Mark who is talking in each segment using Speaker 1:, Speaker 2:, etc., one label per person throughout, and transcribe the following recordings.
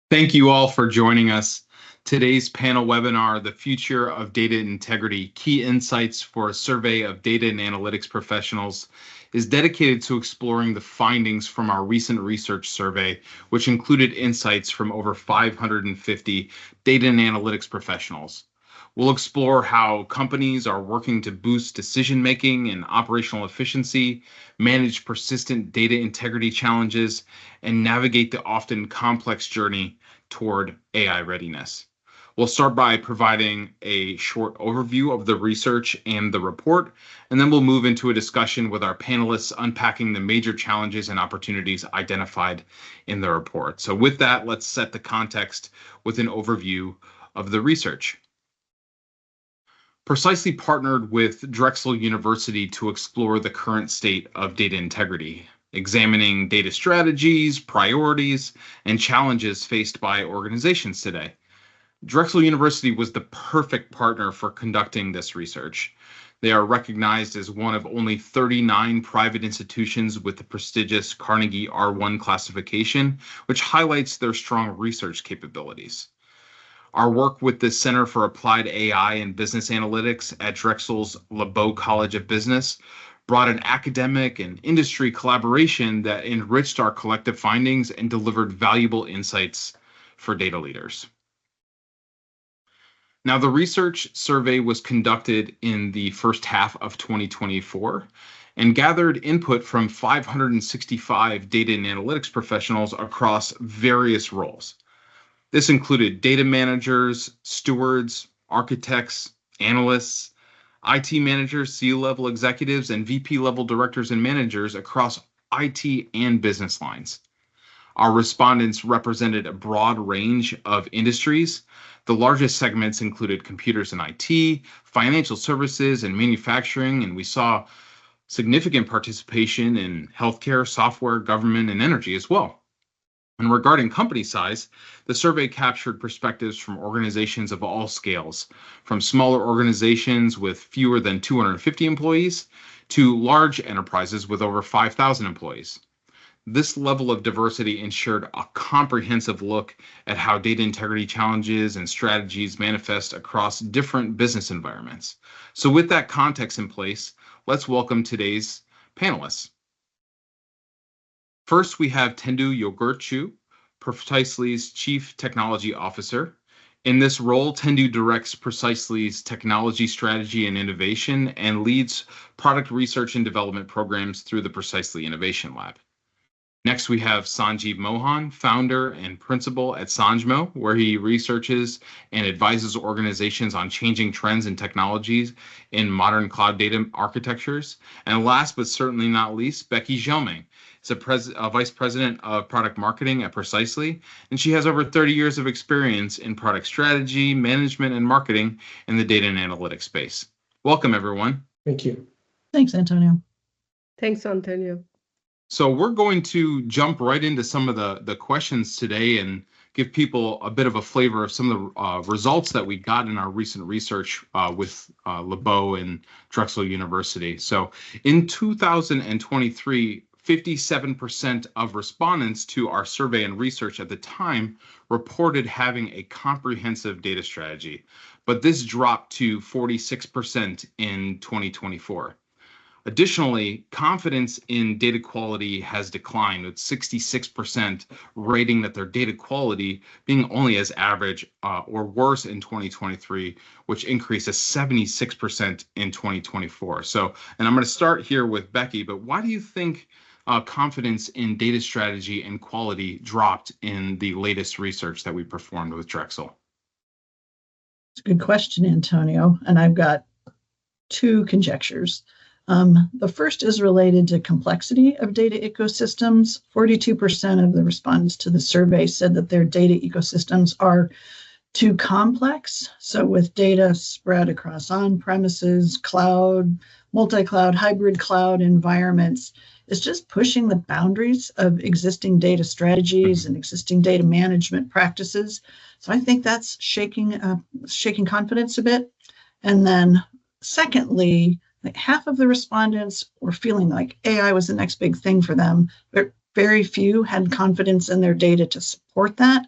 Speaker 1: Thank you all for joining us. Today's panel webinar, The Future of Data Integrity, Key Insights for a Survey of Data and Analytics Professionals, is dedicated to exploring the findings from our recent research survey, which included insights from over 550 data and analytics professionals. We'll explore how companies are working to boost decision-making and operational efficiency, manage persistent data integrity challenges, and navigate the often complex journey toward AI readiness. We'll start by providing a short overview of the research and the report, and then we'll move into a discussion with our panelists unpacking the major challenges and opportunities identified in the report. So with that, let's set the context with an overview of the research. Precisely partnered with Drexel University to explore the current state of data integrity, examining data strategies, priorities, and challenges faced by organizations today. Drexel University was the perfect partner for conducting this research. They are recognized as one of only 39 private institutions with the prestigious Carnegie R1 classification, which highlights their strong research capabilities. Our work with the Center for Applied AI and Business Analytics at Drexel's LeBeau College of Business brought an academic and industry collaboration that enriched our collective findings and delivered valuable insights for data leaders. Now, the research survey was conducted in the first half of 2024 and gathered input from 565 data and analytics professionals across various roles. This included data managers, stewards, architects, analysts, IT managers, C-level executives, and VP-level directors and managers across IT and business lines. Our respondents represented a broad range of industries. The largest segments included computers and IT, financial services, and manufacturing, and we saw significant participation in healthcare, software, government, and energy as well. And regarding company size, the survey captured perspectives from organizations of all scales, from smaller organizations with fewer than 250 employees to large enterprises with over 5,000 employees. This level of diversity ensured a comprehensive look at how data integrity challenges and strategies manifest across different business environments. So with that context in place, let's welcome today's panelists. First, we have Tendu Yogurtchu, Precisely's Chief Technology Officer. In this role, Tendu directs Precisely's technology strategy and innovation and leads product research and development programs through the Precisely Innovation Lab. Next, we have Sanjeev Mohan, founder and principal at Sanjmo, where he researches and advises organizations on changing trends and technologies in modern cloud data architectures. And last but certainly not least, Becky Gelming is a vice president of product marketing at Precisely, and she has over 30 years of experience in product strategy, management, and marketing in the data and analytics space. Welcome, everyone.
Speaker 2: Thank you.
Speaker 3: Thanks, Antonio.
Speaker 4: Thanks, Antonio.
Speaker 1: So we're going to jump right into some of the questions today and give people a bit of a flavor of some of the results that we got in our recent research with LeBeau and Drexel University. So in 2023, 57% of respondents to our survey and research at the time reported having a comprehensive data strategy, but this dropped to 46% in 2024. Additionally, confidence in data quality has declined, with 66% rating that their data quality being only as average or worse in 2023, which increased to 76% in 2024. So, and I'm going to start here with Becky, but why do you think confidence in data strategy and quality dropped in the latest research that we performed with Drexel?
Speaker 3: It's a good question, Antonio, and I've got two conjectures. The first is related to complexity of data ecosystems. 42% of the respondents to the survey said that their data ecosystems are too complex. So with data spread across on-premises, cloud, multi-cloud, hybrid cloud environments, it's just pushing the boundaries of existing data strategies and existing data management practices. So I think that's shaking confidence a bit. And then secondly, like half of the respondents were feeling like AI was the next big thing for them, but very few had confidence in their data to support that.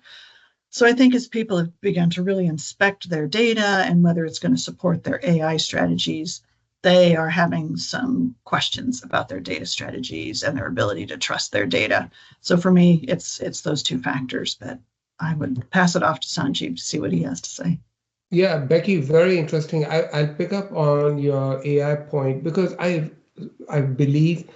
Speaker 3: So I think as people have begun to really inspect their data and whether it's going to support their AI strategies, they are having some questions about their data strategies and their ability to trust their data. So for me, it's those two factors, but I would pass it off to Sanjeev to see what he has to say.
Speaker 2: Yeah, Becky, very interesting. I'll pick up on your AI point because I believe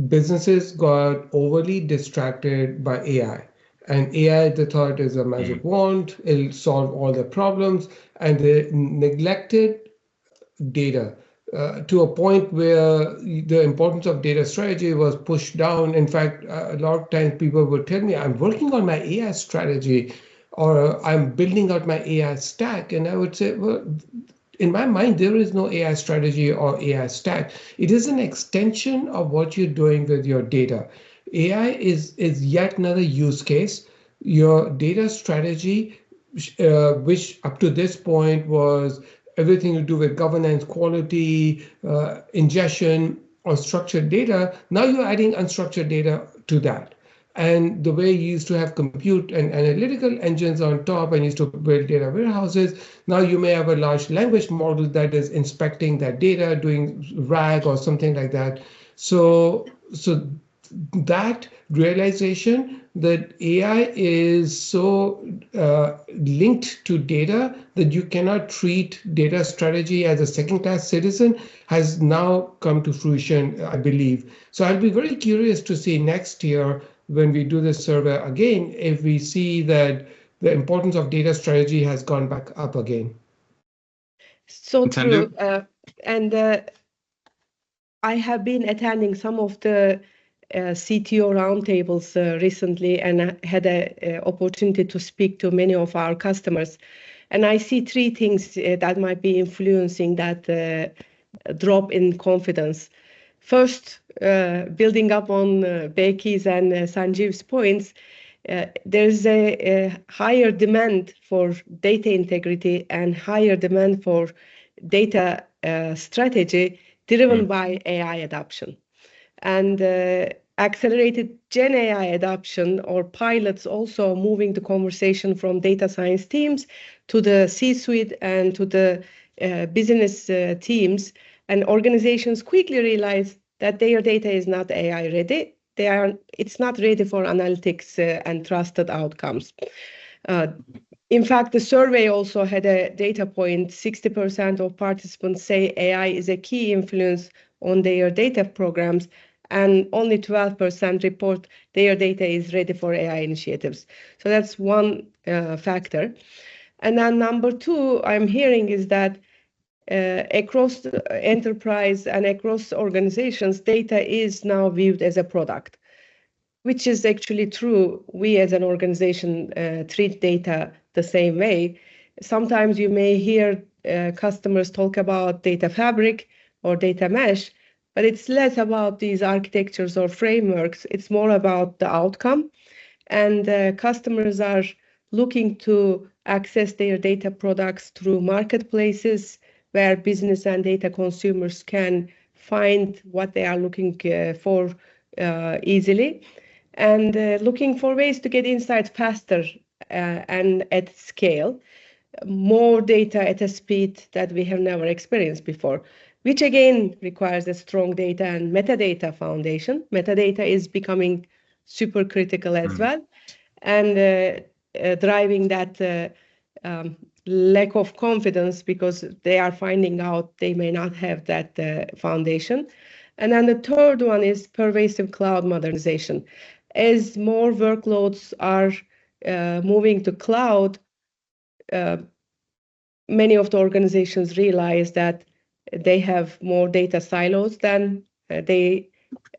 Speaker 2: businesses got overly distracted by AI. And AI, they thought, is a magic wand, it'll solve all their problems, and they neglected data to a point where the importance of data strategy was pushed down. In fact, a lot of times people would tell me, I'm working on my AI strategy, or I'm building out my AI stack. And I would say, well, in my mind, there is no AI strategy or AI stack. It is an extension of what you're doing with your data. AI is yet another use case. Your data strategy, which up to this point was everything to do with governance, quality, ingestion, or structured data, now you're adding unstructured data to that. And the way you used to have compute and analytical engines on top and used to build data warehouses, now you may have a large language model that is inspecting that data, doing RAG or something like that. So that realization that AI is so linked to data that you cannot treat data strategy as a second-class citizen has now come to fruition, I believe. So I'll be very curious to see next year when we do this survey again, if we see that the importance of data strategy has gone back up again.
Speaker 4: So true. I have been attending some of the CTO roundtables recently, and I had an opportunity to speak to many of our customers. And I see three things that might be influencing that drop in confidence. First, building up on Becky's and Sanjeev's points, there's a higher demand for data integrity and higher demand for data strategy driven by AI adoption. And accelerated Gen AI adoption or pilots also moving the conversation from data science teams to the C-suite and to the business teams. And organizations quickly realize that their data is not AI ready. It's not ready for analytics and trusted outcomes. In fact, the survey also had a data point. 60% of participants say AI is a key influence on their data programs, and only 12% report their data is ready for AI initiatives. So that's one factor. And then number two, I'm hearing is that across the enterprise and across organizations, data is now viewed as a product, which is actually true. We as an organization treat data the same way. Sometimes you may hear customers talk about data fabric or data mesh, but it's less about these architectures or frameworks. It's more about the outcome. And customers are looking to access their data products through marketplaces where business and data consumers can find what they are looking for easily, and looking for ways to get insights faster and at scale, more data at a speed that we have never experienced before, which again requires a strong data and metadata foundation. Metadata is becoming super critical as well, and driving that lack of confidence because they are finding out they may not have that foundation. And then the third one is pervasive cloud modernization. As more workloads are moving to cloud, many of the organizations realize that they have more data silos than they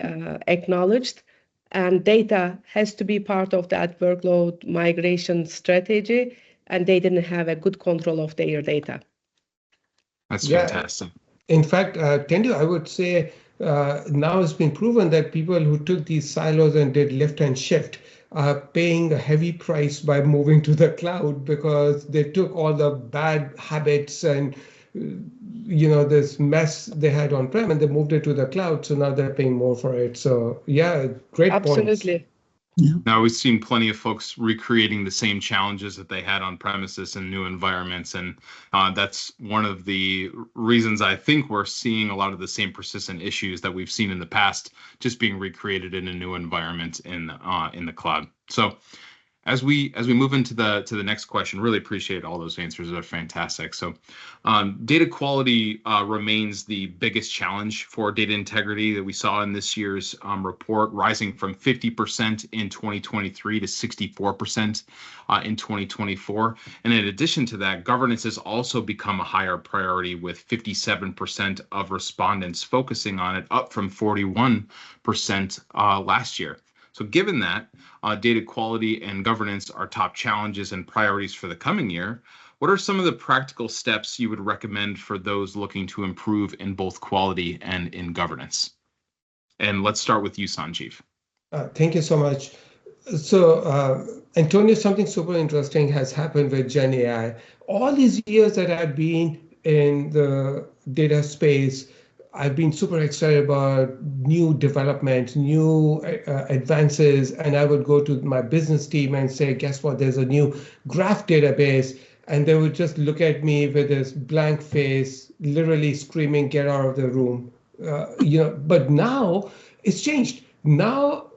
Speaker 4: acknowledged, and data has to be part of that workload migration strategy, and they didn't have a good control of their data.
Speaker 1: That's fantastic.
Speaker 2: In fact, Tendu, I would say now it's been proven that people who took these silos and did lift and shift are paying a heavy price by moving to the cloud because they took all the bad habits and this mess they had on-prem, and they moved it to the cloud. So now they're paying more for it. So yeah, great points.
Speaker 4: Absolutely.
Speaker 1: Now, we've seen plenty of folks recreating the same challenges that they had on premises in new environments. And that's one of the reasons I think we're seeing a lot of the same persistent issues that we've seen in the past, just being recreated in a new environment in the cloud. So as we move into the next question, really appreciate all those answers. They're fantastic. So data quality remains the biggest challenge for data integrity that we saw in this year's report, rising from 50% in 2023 to 64% in 2024. And in addition to that, governance has also become a higher priority, with 57% of respondents focusing on it, up from 41% last year. So given that data quality and governance are top challenges and priorities for the coming year, what are some of the practical steps you would recommend for those looking to improve in both quality and in governance? And let's start with you, Sanjeev.
Speaker 2: Thank you so much. So, Antonio, something super interesting has happened with Gen AI. All these years that I've been in the data space, I've been super excited about new development, new advances, and I would go to my business team and say, guess what, there's a new graph database. And they would just look at me with this blank face, literally screaming, get out of the room. But now it's changed. Now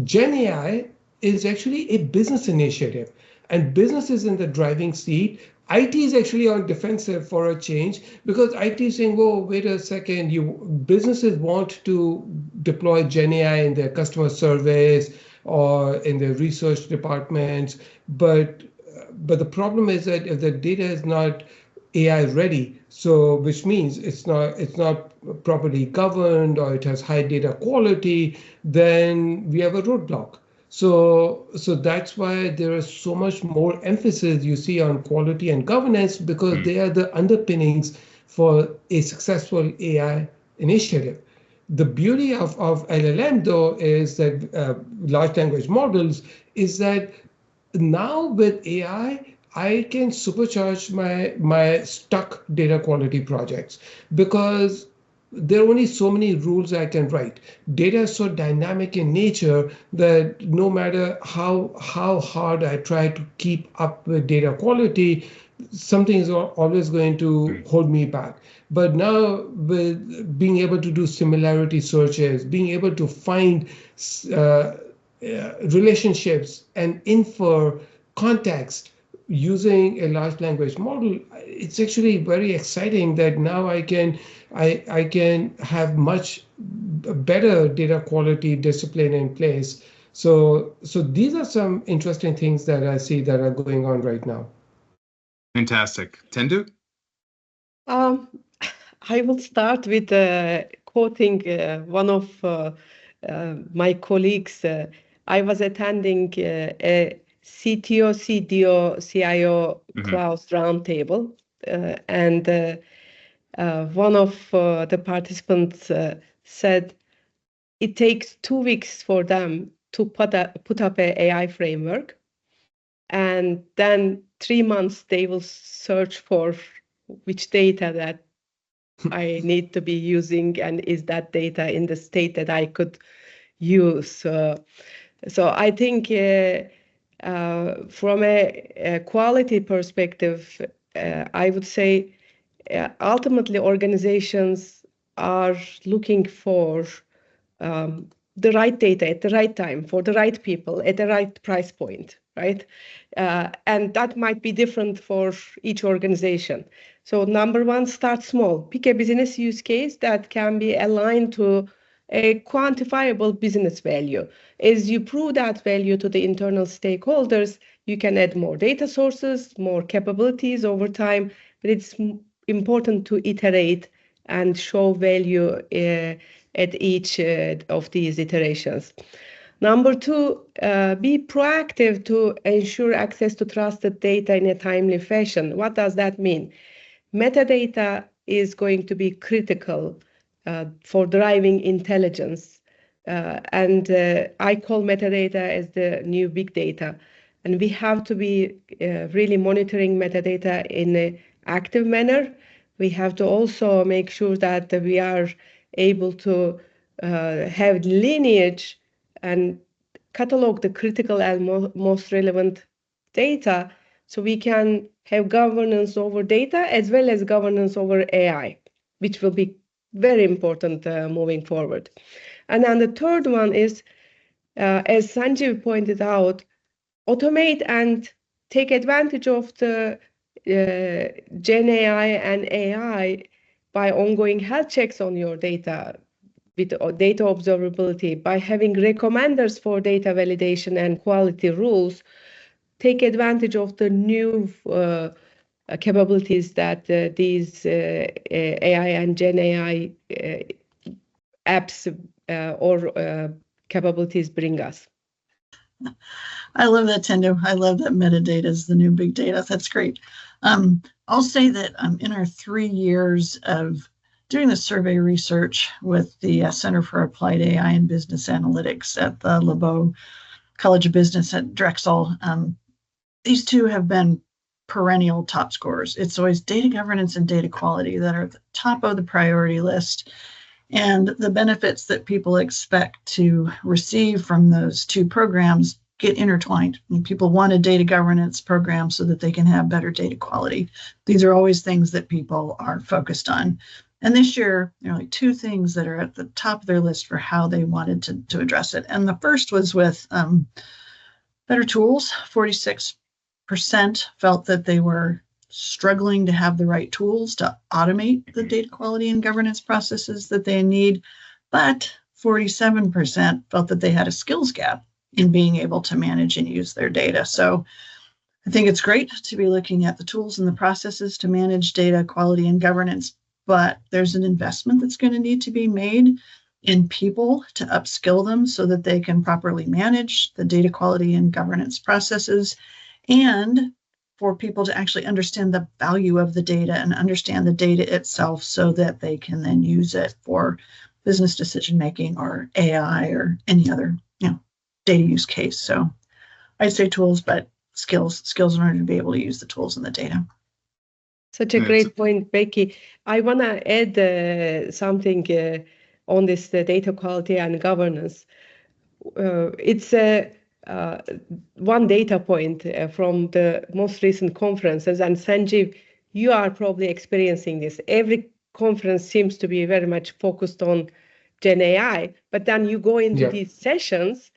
Speaker 2: Gen AI is actually a business initiative, and business is in the driving seat. IT is actually on defensive for a change, because IT is saying, whoa, wait a second, businesses want to deploy Gen AI in their customer service or in their research departments. But the problem is that if the data is not AI ready, so which means it's not properly governed, or it has high data quality, then we have a roadblock. So that's why there is so much more emphasis you see on quality and governance, because they are the underpinnings for a successful AI initiative. The beauty of LLM, though, is that large language models, is that now with AI, I can supercharge my stuck data quality projects, because there are only so many rules I can write. Data is so dynamic in nature that no matter how hard I try to keep up with data quality, something is always going to hold me back. But now, with being able to do similarity searches, being able to find relationships and infer context using a large language model, it's actually very exciting that now I can have much better data quality discipline in place. So these are some interesting things that I see that are going on right now.
Speaker 1: Fantastic. Tendu?
Speaker 4: I will start with quoting one of my colleagues. I was attending a CTO, CDO, CIO cloud roundtable, and one of the participants said it takes 2 weeks for them to put up an AI framework, and then 3 months they will search for which data that I need to be using, and is that data in the state that I could use. So I think from a quality perspective, I would say ultimately organizations are looking for the right data at the right time for the right people at the right price point, right? And that might be different for each organization. So number one, start small. Pick a business use case that can be aligned to a quantifiable business value. As you prove that value to the internal stakeholders, you can add more data sources, more capabilities over time, but it's important to iterate and show value at each of these iterations. Number two, be proactive to ensure access to trusted data in a timely fashion. What does that mean? Metadata is going to be critical for driving intelligence. And I call metadata as the new big data. And we have to be really monitoring metadata in an active manner. we have to also make sure that we are able to have lineage and catalog the critical and most relevant data, so we can have governance over data as well as governance over AI, which will be very important moving forward. And then the third one is, as Sanjeev pointed out, automate and take advantage of the Gen AI and AI by ongoing health checks on your data, with data observability, by having recommenders for data validation and quality rules. Take advantage of the new capabilities that these AI and Gen AI apps or capabilities bring us.
Speaker 3: I love that, Tendo. I love that metadata is the new big data. That's great. I'll say that in our 3 years of doing the survey research with the Center for Applied AI and Business Analytics at the LeBeau College of Business at Drexel, these two have been perennial top scorers. It's always data governance and data quality that are at the top of the priority list. And the benefits that people expect to receive from those two programs get intertwined. I mean, people want a data governance program so that they can have better data quality. These are always things that people are focused on. And this year, there are like 2 things that are at the top of their list for how they wanted to address it. And the first was with better tools. 46% felt that they were struggling to have the right tools to automate the data quality and governance processes that they need, but 47% felt that they had a skills gap in being able to manage and use their data. So I think it's great to be looking at the tools and the processes to manage data quality and governance, but there's an investment that's going to need to be made in people to upskill them so that they can properly manage the data quality and governance processes, and for people to actually understand the value of the data and understand the data itself so that they can then use it for business decision making or AI or any other, data use case. So I'd say tools, but skills in order to be able to use the tools and the data.
Speaker 4: Such a great point, Becky. I want to add something on this data quality and governance. It's one data point from the most recent conferences, and Sanjeev, you are probably experiencing this. Every conference seems to be very much focused on Gen AI, but then you go into these sessions,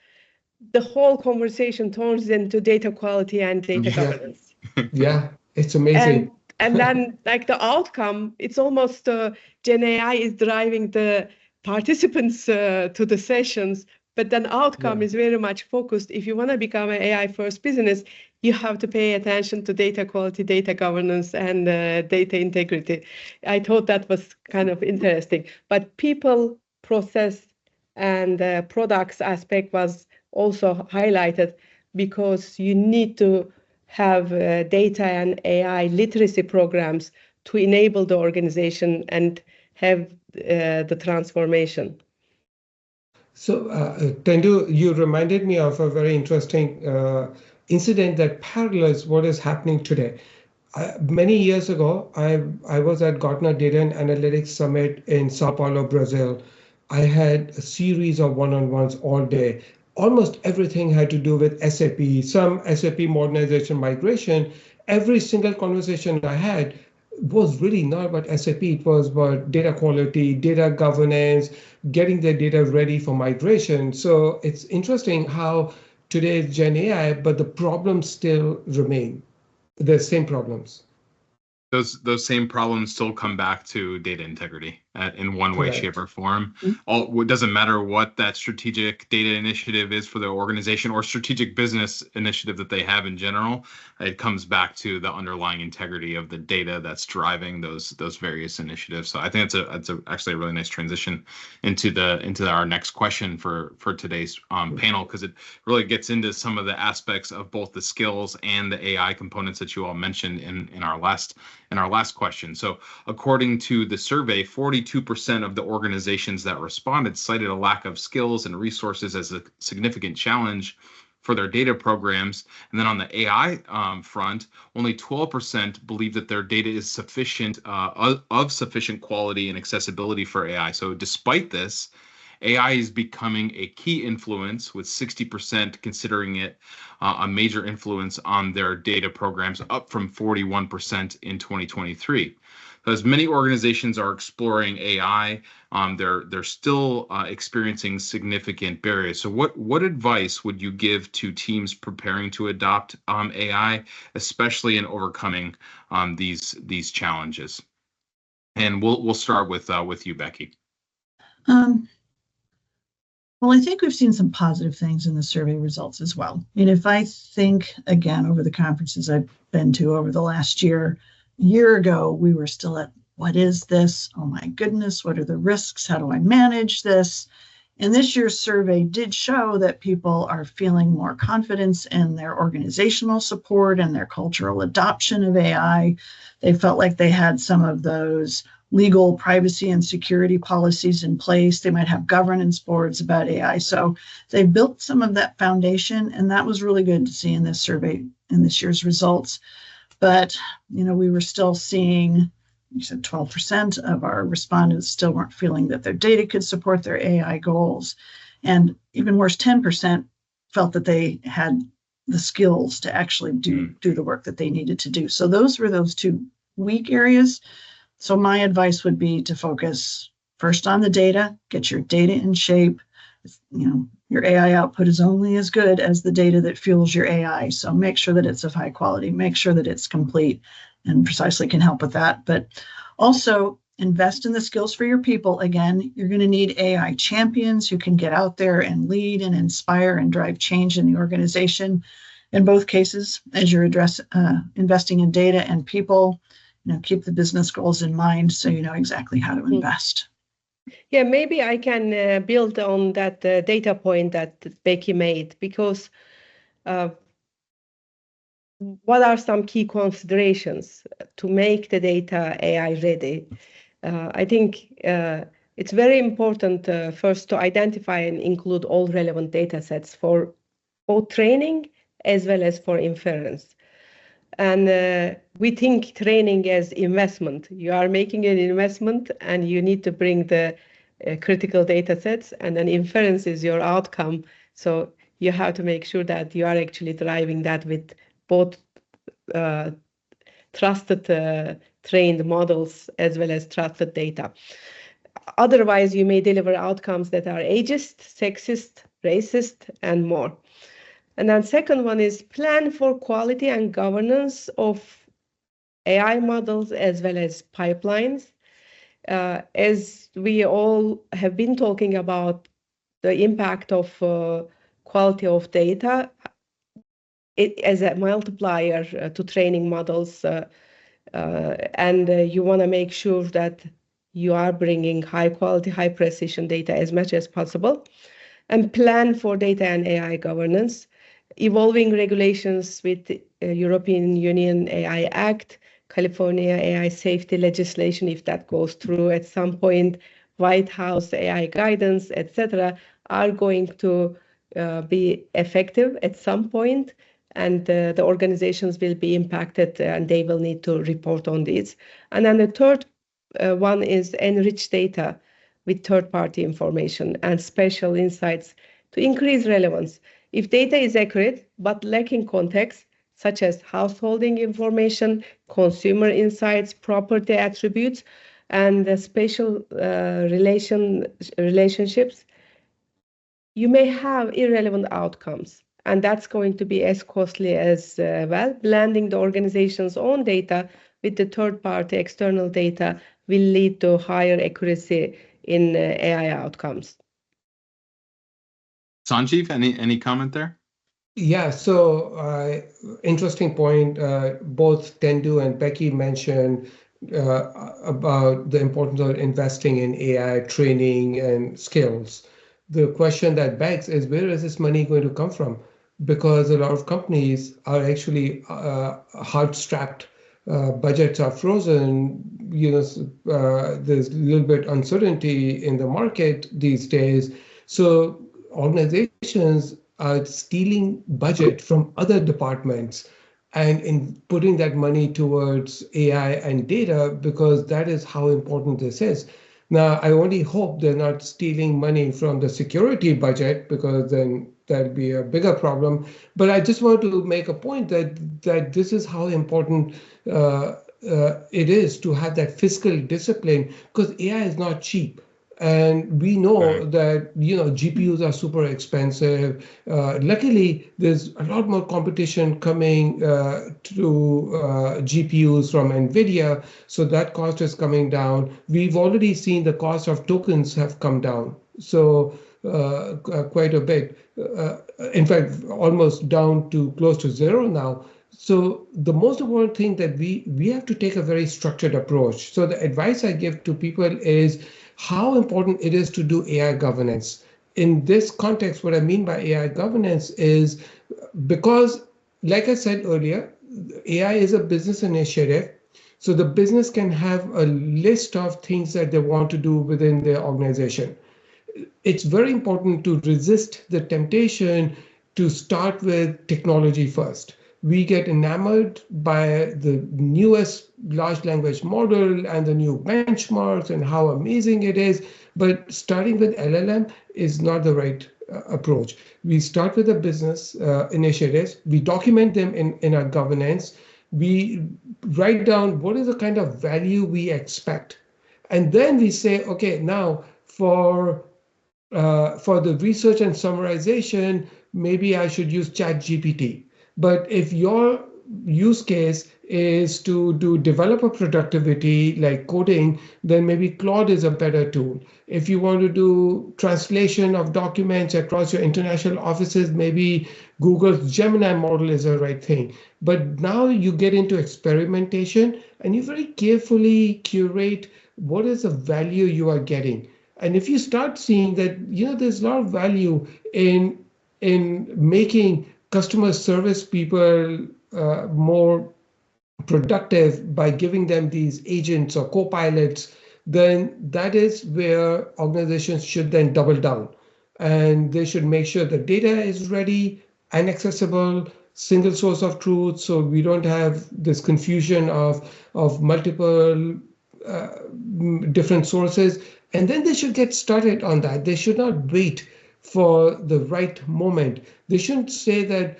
Speaker 4: the whole conversation turns into data quality and data governance.
Speaker 2: Yeah, it's amazing.
Speaker 4: And then, like, the outcome, it's almost Gen AI is driving the participants to the sessions, but then outcome is very much focused. If you want to become an AI first business, you have to pay attention to data quality, data governance, and data integrity. I thought that was kind of interesting. But people, process, and products aspect was also highlighted, because you need to have data and AI literacy programs to enable the organization and have the transformation.
Speaker 2: So, Tendo, you reminded me of a very interesting incident that parallels what is happening today. Many years ago, I was at Gartner Data and Analytics Summit in Sao Paulo, Brazil. I had a series of one-on-ones all day. Almost everything had to do with SAP, some SAP modernization migration. Every single conversation I had was really not about SAP. It was about data quality, data governance, getting the data ready for migration. So it's interesting how today is Gen AI, but the problems still remain, the same problems.
Speaker 1: Those same problems still come back to data integrity in one way, shape, or form.
Speaker 3: Mm-hmm.
Speaker 1: It doesn't matter what that strategic data initiative is for the organization or strategic business initiative that they have in general. It comes back to the underlying integrity of the data that's driving those various initiatives. So I think it's actually a really nice transition into our next question for today's panel, because it really gets into some of the aspects of both the skills and the AI components that you all mentioned in our last question. So according to the survey, 42% of the organizations that responded cited a lack of skills and resources as a significant challenge for their data programs. And then on the AI front, only 12% believe that their data is sufficient, of sufficient quality and accessibility for AI. So despite this, AI is becoming a key influence, with 60% considering it a major influence on their data programs, up from 41% in 2023. As many organizations are exploring AI, they're still experiencing significant barriers. So what advice would you give to teams preparing to adopt AI, especially in overcoming these challenges? And we'll start with you, Becky.
Speaker 3: Well, I think we've seen some positive things in the survey results as well. And if I think again over the conferences I've been to over the last year, a year ago, we were still at, what is this? Oh my goodness, what are the risks? How do I manage this? And this year's survey did show that people are feeling more confidence in their organizational support and their cultural adoption of AI. They felt like they had some of those legal privacy and security policies in place. They might have governance boards about AI. So they built some of that foundation, and that was really good to see in this survey, in this year's results. But, we were still seeing, you said 12% of our respondents still weren't feeling that their data could support their AI goals. And even worse, 10% felt that they had the skills to actually do the work that they needed to do. So those were those two weak areas. So my advice would be to focus first on the data, get your data in shape. Your AI output is only as good as the data that fuels your AI. So make sure that it's of high quality, make sure that it's complete, and Precisely can help with that. But also invest in the skills for your people. Again, you're going to need AI champions who can get out there and lead and inspire and drive change in the organization. In both cases, as you're investing in data and people, keep the business goals in mind so you know exactly how to invest.
Speaker 4: Yeah, maybe I can build on that data point that Becky made, because what are some key considerations to make the data AI ready? I think it's very important first to identify and include all relevant data sets for both training as well as for inference. And we think training as investment. You are making an investment and you need to bring the critical data sets, and then inference is your outcome. So you have to make sure that you are actually driving that with both trusted trained models as well as trusted data. Otherwise, you may deliver outcomes that are ageist, sexist, racist, and more. And then second one is plan for quality and governance of AI models as well as pipelines. As we all have been talking about the impact of quality of data as a multiplier to training models, and you want to make sure that you are bringing high quality, high precision data as much as possible, and plan for data and AI governance. Evolving regulations with European Union AI Act, California AI safety legislation, if that goes through at some point, White House AI guidance, etc., are going to be effective at some point, and the organizations will be impacted and they will need to report on these. And then the third one is enrich data with third-party information and special insights to increase relevance. If data is accurate but lacking context, such as householding information, consumer insights, property attributes, and spatial relationships, you may have irrelevant outcomes. And that's going to be as costly as well. Blending the organization's own data with the third-party external data will lead to higher accuracy in AI outcomes.
Speaker 1: Sanjeev, any comment there?
Speaker 2: Yeah, so interesting point. Both Tendu and Becky mentioned about the importance of investing in AI training and skills. The question that begs is, where is this money going to come from? Because a lot of companies are actually hard-strapped. Budgets are frozen. There's a little bit uncertainty in the market these days. So organizations stealing budget from other departments and in putting that money towards AI and data, because that is how important this is. Now, I only hope they're not stealing money from the security budget, because then that'd be a bigger problem. But I just want to make a point that this is how important it is to have that fiscal discipline, because AI is not cheap. And we know that GPUs are super expensive. Luckily, there's a lot more competition coming to GPUs from NVIDIA, so that cost is coming down. We've already seen the cost of tokens have come down, so quite a bit. In fact, almost down to close to zero now. So the most important thing that we have to take a very structured approach. So the advice I give to people is how important it is to do AI governance. In this context, what I mean by AI governance is because, like I said earlier, AI is a business initiative. So the business can have a list of things that they want to do within their organization. It's very important to resist the temptation to start with technology first. We get enamored by the newest large language model and the new benchmarks and how amazing it is. But starting with LLM is not the right approach. We start with the business initiatives. We document them in our governance. We write down what is the kind of value we expect. And then we say, okay, now for the research and summarization, maybe I should use ChatGPT. But if your use case is to do developer productivity like coding, then maybe Claude is a better tool. If you want to do translation of documents across your international offices, maybe Google's Gemini model is the right thing. But now you get into experimentation and you very carefully curate what is the value you are getting. And if you start seeing that, there's a lot of value in making customer service people more productive by giving them these agents or co-pilots, then that is where organizations should then double down. And they should make sure the data is ready and accessible, single source of truth, so we don't have this confusion of multiple different sources. And then they should get started on that. They should not wait for the right moment. They shouldn't say that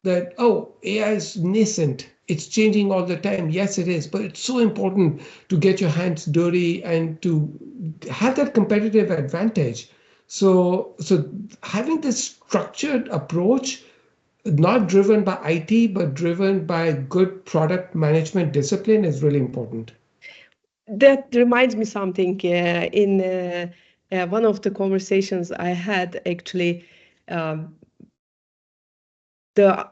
Speaker 2: AI is nascent. It's changing all the time. Yes, it is, but it's so important to get your hands dirty and to have that competitive advantage. So having this structured approach, not driven by IT, but driven by good product management discipline, is really important.
Speaker 4: That reminds me something. In one of the conversations I had, actually, the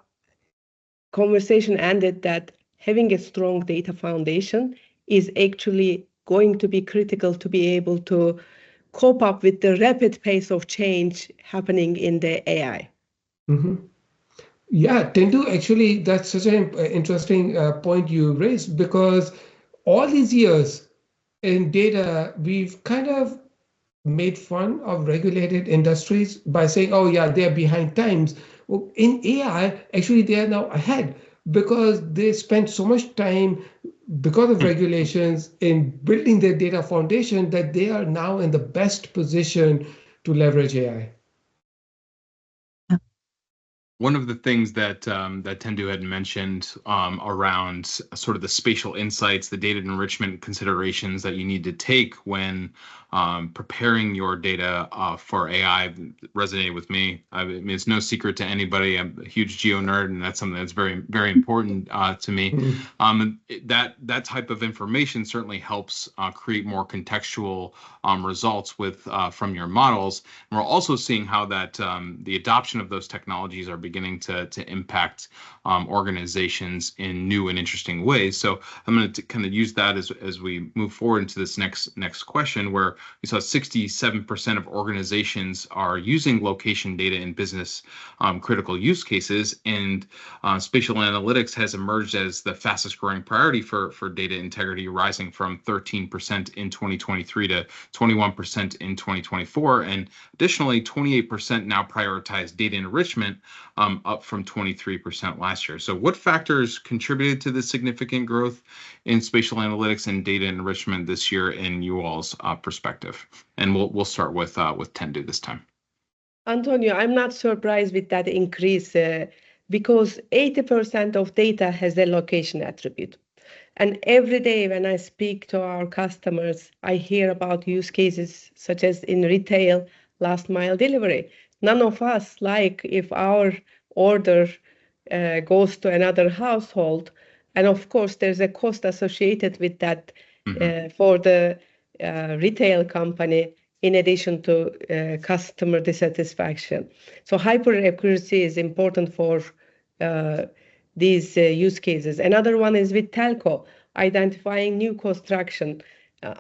Speaker 4: conversation ended that having a strong data foundation is actually going to be critical to be able to cope up with the rapid pace of change happening in the AI.
Speaker 2: Mm-hmm. Yeah, Tendu, actually, that's such an interesting point you raised, because all these years in data, we've kind of made fun of regulated industries by saying, oh yeah, they're behind times. Well, in AI, actually, they are now ahead, because they spent so much time, because of regulations, in building their data foundation, that they are now in the best position to leverage AI.
Speaker 1: One of the things that that Tendu had mentioned around sort of the spatial insights, the data enrichment considerations that you need to take when preparing your data for AI resonated with me. I mean, it's no secret to anybody. I'm a huge geo nerd, and that's something that's very, very important to me. That type of information certainly helps create more contextual results with from your models. And we're also seeing how that the adoption of those technologies are beginning beginning to impact organizations in new and interesting ways. So I'm going to kind of use that as we move forward into this next question, where we saw 67% of organizations are using location data in business critical use cases, and spatial analytics has emerged as the fastest growing priority for data integrity, rising from 13% in 2023 to 21% in 2024. And additionally, 28% now prioritize data enrichment, up from 23% last year. So what factors contributed to the significant growth in spatial analytics and data enrichment this year in you all's perspective? And we'll start with Tendu this time.
Speaker 4: Antonio, I'm not surprised with that increase because 80% of data has a location attribute. And every day when I speak to our customers, I hear about use cases such as in retail, last mile delivery. None of us like if our order goes to another household. And of course, there's a cost associated with that for the retail company, in addition to customer dissatisfaction. So hyper accuracy is important for these use cases. Another one is with telco, identifying new construction,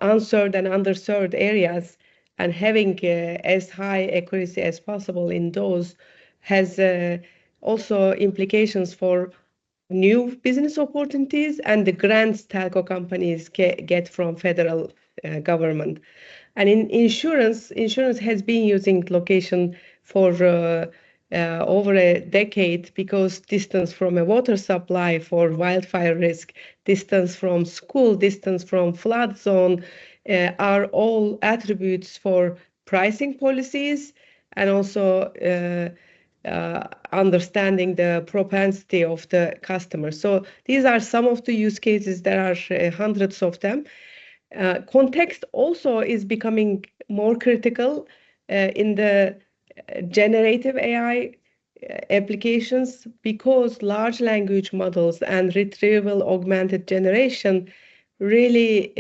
Speaker 4: unserved and underserved areas, and having as high accuracy as possible in those has also implications for new business opportunities and the grants telco companies get from federal government. And in insurance has been using location for over a decade because distance from a water supply for wildfire risk, distance from school, distance from flood zone are all attributes for pricing policies and also understanding the propensity of the customer. So these are some of the use cases. There are hundreds of them. Context also is becoming more critical in the generative AI applications because large language models and retrieval augmented generation really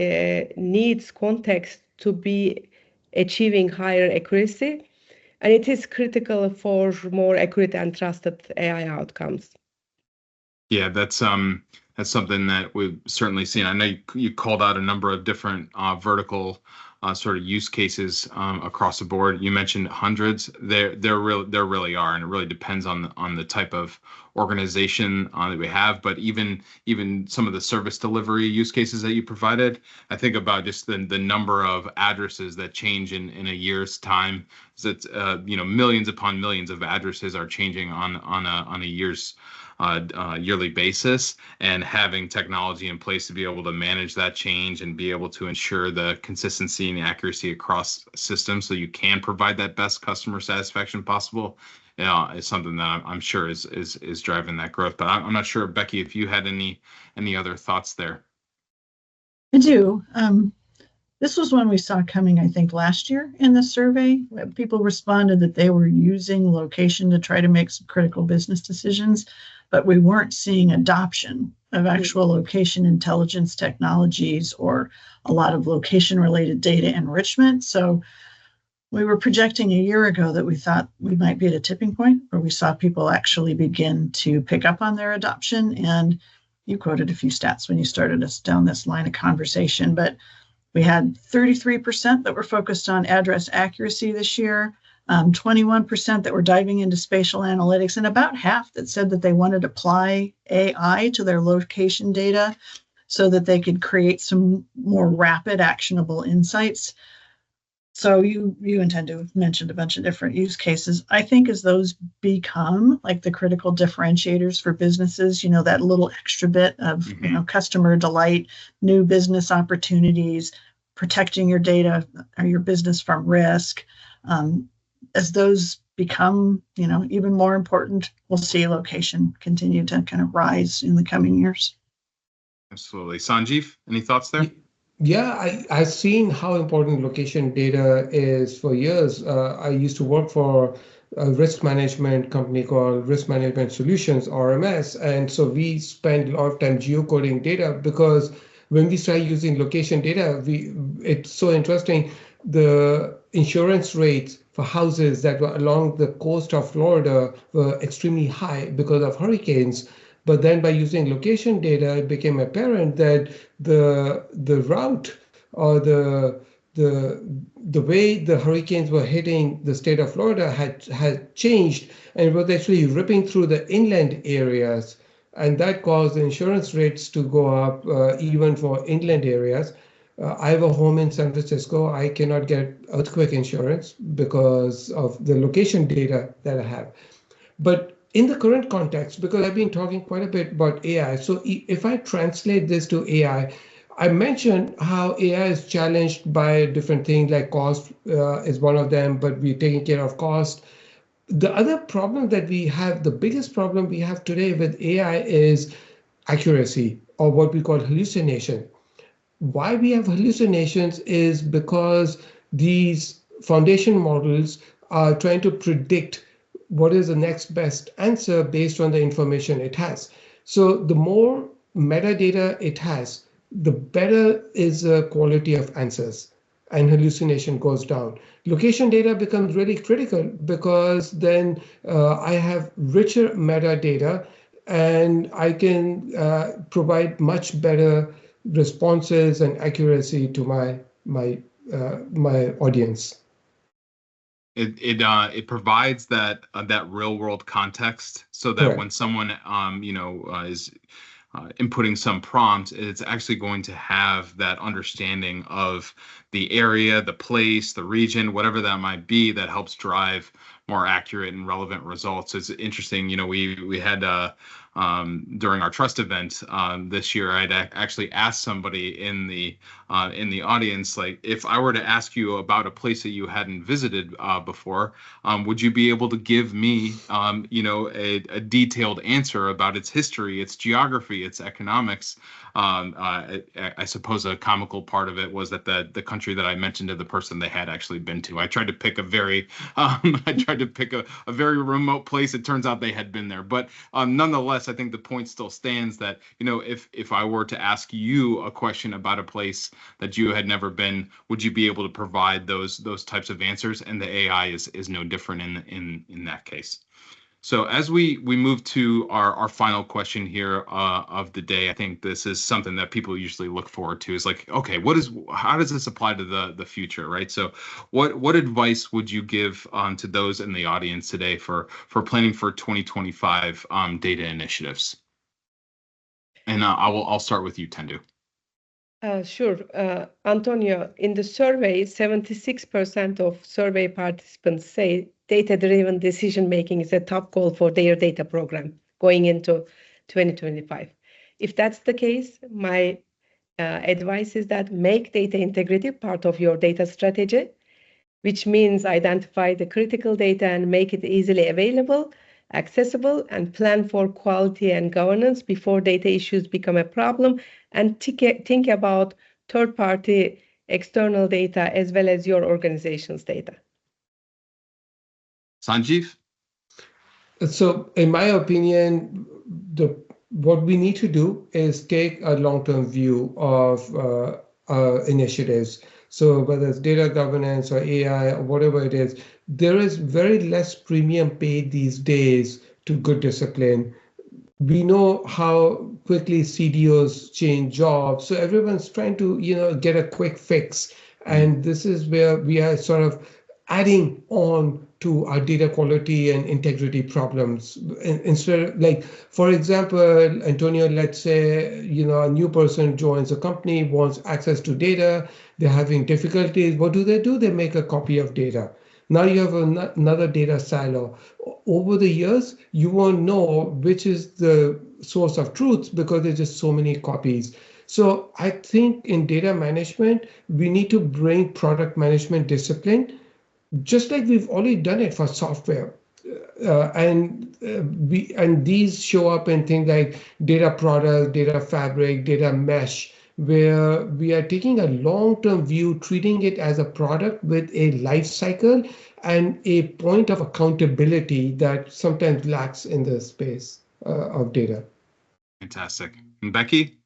Speaker 4: needs context to be achieving higher accuracy. And it is critical for more accurate and trusted AI outcomes.
Speaker 1: Yeah, that's something that we've certainly seen. I know you called out a number of different vertical sort of use cases across the board. You mentioned hundreds. There really are, and it really depends on the type of organization that we have. But even some of the service delivery use cases that you provided, I think about just the number of addresses that change in a year's time. So it's millions upon millions of addresses are changing on a year's yearly basis, and having technology in place to be able to manage that change and be able to ensure the consistency and accuracy across systems so you can provide that best customer satisfaction possible is something that I'm sure is driving that growth. But I'm not sure, Becky, if you had any other thoughts there.
Speaker 3: I do. This was one we saw coming, I think, last year in the survey. People responded that they were using location to try to make some critical business decisions, but we weren't seeing adoption of actual location intelligence technologies or a lot of location-related data enrichment. So we were projecting a year ago that we thought we might be at a tipping point where we saw people actually begin to pick up on their adoption. And you quoted a few stats when you started us down this line of conversation, but we had 33% that were focused on address accuracy this year, 21% that were diving into spatial analytics, and about half that said that they wanted to apply AI to their location data so that they could create some more rapid, actionable insights. So you intend to have mentioned a bunch of different use cases. I think as those become like the critical differentiators for businesses, that little extra bit of customer delight, new business opportunities, protecting your data or your business from risk, as those become even more important, we'll see location continue to kind of rise in the coming years.
Speaker 1: Absolutely. Sanjeev, any thoughts there?
Speaker 2: Yeah, I've seen how important location data is for years. I used to work for a risk management company called Risk Management Solutions, RMS. And so we spend a lot of time geocoding data because when we start using location data, it's so interesting. The insurance rates for houses that were along the coast of Florida were extremely high because of hurricanes. But then by using location data, it became apparent that the route or the way the hurricanes were hitting the state of Florida had changed, and it was actually ripping through the inland areas. And that caused insurance rates to go up even for inland areas. I have a home in San Francisco. I cannot get earthquake insurance because of the location data that I have. But in the current context, because I've been talking quite a bit about AI, so if I translate this to AI, I mentioned how AI is challenged by different things, like cost is one of them, but we're taking care of cost. The other problem that we have, the biggest problem we have today with AI is accuracy, or what we call hallucination. Why we have hallucinations is because these foundation models are trying to predict what is the next best answer based on the information it has. So the more metadata it has, the better is the quality of answers, and hallucination goes down. Location data becomes really critical because then I have richer metadata and I can provide much better responses and accuracy to my audience.
Speaker 1: It provides that real world context, so that when someone is inputting some prompt, it's actually going to have that understanding of the area, the place, the region, whatever that might be, that helps drive more accurate and relevant results. It's interesting, we had during our trust event this year, I'd actually asked somebody in the audience, like, if I were to ask you about a place that you hadn't visited before, would you be able to give me a detailed answer about its history, its geography, its economics? I suppose a comical part of it was that the country that I mentioned to the person, they had actually been to. I tried to pick a very very remote place. It turns out they had been there, but nonetheless, I think the point still stands that if I were to ask you a question about a place that you had never been, would you be able to provide those types of answers? And the AI is no different in that case. So as we move to our final question here of the day, I think this is something that people usually look forward to, is like, okay, how does this apply to the future, right? So what advice would you give to those in the audience today for planning for 2025 data initiatives? And I'll start with you, Tendu.
Speaker 4: Sure. Antonio, in the survey, 76% of survey participants say data-driven decision-making is a top goal for their data program going into 2025. If that's the case, my advice is that make data integrity part of your data strategy, which means identify the critical data and make it easily available, accessible, and plan for quality and governance before data issues become a problem, and think about third-party external data as well as your organization's data.
Speaker 1: Sanjeev?
Speaker 2: So in my opinion, what we need to do is take a long-term view of initiatives. So whether it's data governance or AI or whatever it is, there is very less premium paid these days to good discipline. We know how quickly CDOs change jobs. So everyone's trying to, get a quick fix. And this is where we are sort of adding on to our data quality and integrity problems. Instead of, like, for example, Antonio, let's say, a new person joins a company, wants access to data, they're having difficulties. What do? They make a copy of data. Now you have another data silo. Over the years, you won't know which is the source of truth because there's just so many copies. So I think in data management, we need to bring product management discipline, just like we've already done it for software. And these show up in things like data product, data fabric, data mesh, where we are taking a long-term view, treating it as a product with a life cycle and a point of accountability that sometimes lacks in the space of data.
Speaker 1: Fantastic. And Becky?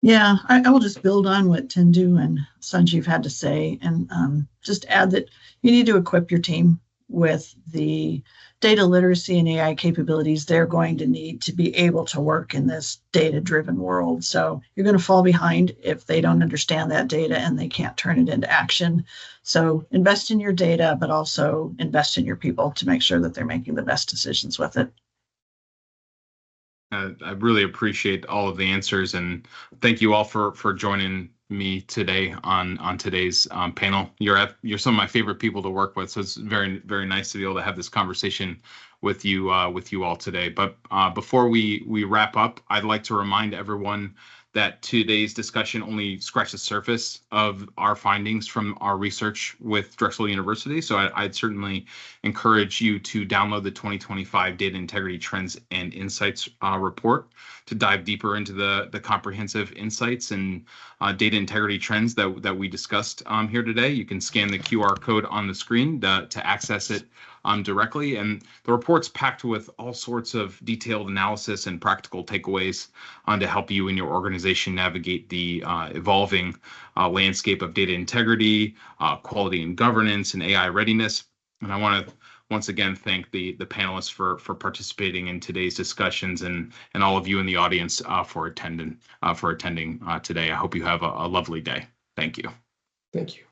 Speaker 3: Yeah, I will just build on what Tindu and Sanjeev had to say, and just add that you need to equip your team with the data literacy and AI capabilities they're going to need to be able to work in this data-driven world. So you're going to fall behind if they don't understand that data and they can't turn it into action. So invest in your data, but also invest in your people to make sure that they're making the best decisions with it.
Speaker 1: I really appreciate all of the answers, and thank you all for joining me today on today's panel. You're some of my favorite people to work with, so it's very nice to be able to have this conversation with you all today. But before we wrap up, I'd like to remind everyone that today's discussion only scratched the surface of our findings from our research with Drexel University. So I'd certainly encourage you to download the 2025 Data Integrity Trends and Insights report to dive deeper into the comprehensive insights and data integrity trends that we discussed here today. You can scan the QR code on the screen to access it directly, and the report's packed with all sorts of detailed analysis and practical takeaways to help you and your organization navigate the evolving landscape of data integrity, quality and governance, and AI readiness. And I want to once again thank the panelists for participating in today's discussions, and all of you in the audience for attending today. I hope you have a lovely day. Thank you.
Speaker 2: Thank you.